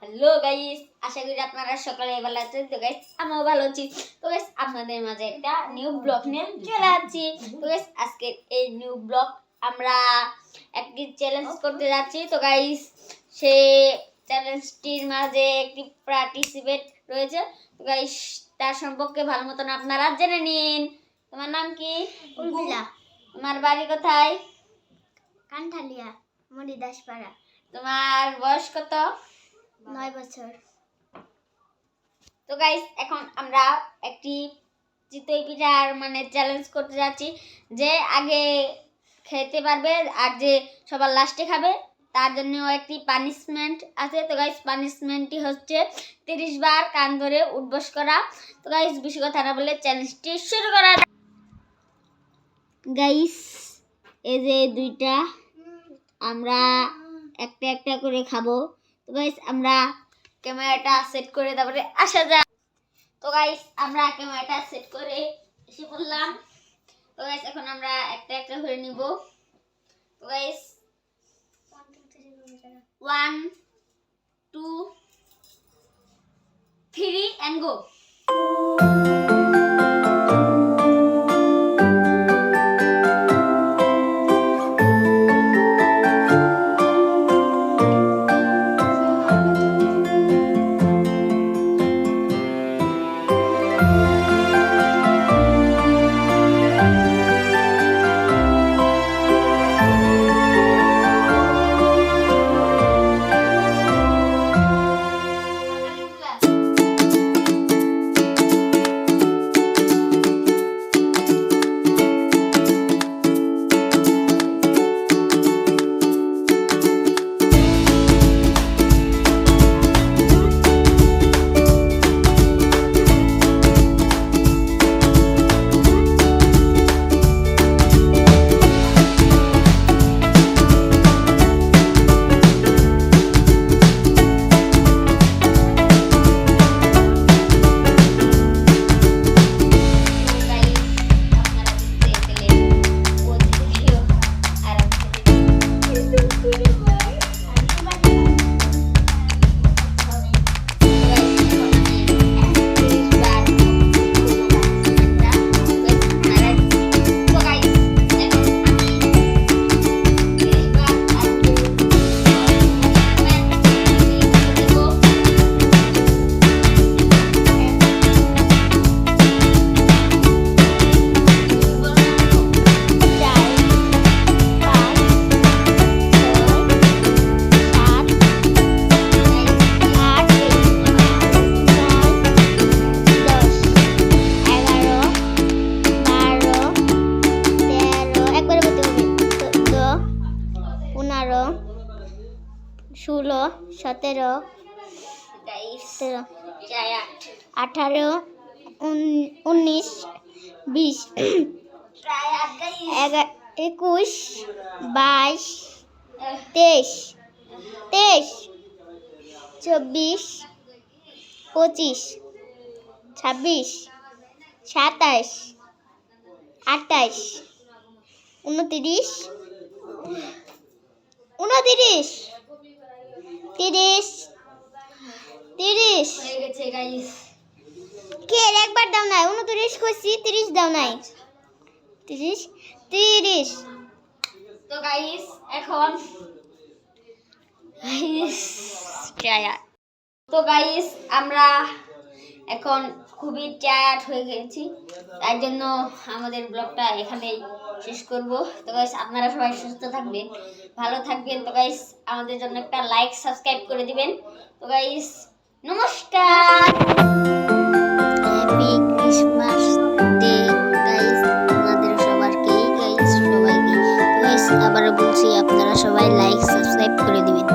Hello guys, আশা করি আপনারা সকালে ভালো আছেন। তো গাইস আমিও ভালো আছি। তো গাইস আপনাদের মাঝে একটা নিউ ব্লগ নিয়ে চলে আসছি। তো গাইস আজকে এই নিউ ব্লগ আমরা একটি চ্যালেঞ্জ করতে যাচ্ছি। তো গাইস সেই চ্যালেঞ্জটির মাঝে একটি পার্টিসিপেট রয়েছে। তো গাইস তার সম্পর্কে ভালো মতন আপনারা জেনে নিন। তোমার নাম কি? উর্মিলা। তোমার বাড়ি কোথায়? কানঠালিয়া, মনিদাসপাড়া। তোমার বয়স কত? 9 বছর। তো গাইস এখন আমরা একটি চিতই পিঠার চ্যালেঞ্জ করতে যাচ্ছি। যে আগে খেতে পারবে আর যে সবার লাস্টে খাবে তার জন্য একটি পানিশমেন্ট আছে। তো গাইস পানিশমেন্টটি হচ্ছে 30 বার কান ধরে উঠবস করা। তো গাইস বেশি কথা না বলে চ্যালেঞ্জটি শুরু করা। গাইস এই যে দুইটা আমরা একটা একটা করে খাবো। তো গাইস আমরা ক্যামেরাটা সেট করে তারপরে আসা যাক। তো গাইস আমরা ক্যামেরাটা সেট করে এসে পড়লাম। তো গাইস এখন আমরা একটা একটা করে নিব। তো গাইস 1 2 3 and go. ষোলো, 17, 18, 19, 20, 21, 22, 23, 24, 25, 26, 27, 28, 29, 30 হয়ে গেছে গাইস। কে একবার দাও নাই? 29 কইছি, 30 দাও নাই। 30। তো গাইস এখন তো গাইস আমরা এখন খুবই টায়ার্ড হয়ে গেছি, তাই জন্য আমাদের ব্লগটা এখানেই শেষ করব। তো গাইস আপনারা সবাই সুস্থ থাকবেন, ভালো থাকবেন। তো গাইস আমাদের জন্য একটা লাইক সাবস্ক্রাইব করে দিবেন। তো গাইস নমস্কার, হ্যাপি ক্রিসমাস ডে গাইস আপনাদের সবাইকে। গাইস সবাইকে তো গাইস আবার বলছি আপনারা সবাই লাইক সাবস্ক্রাইব করে দিবেন।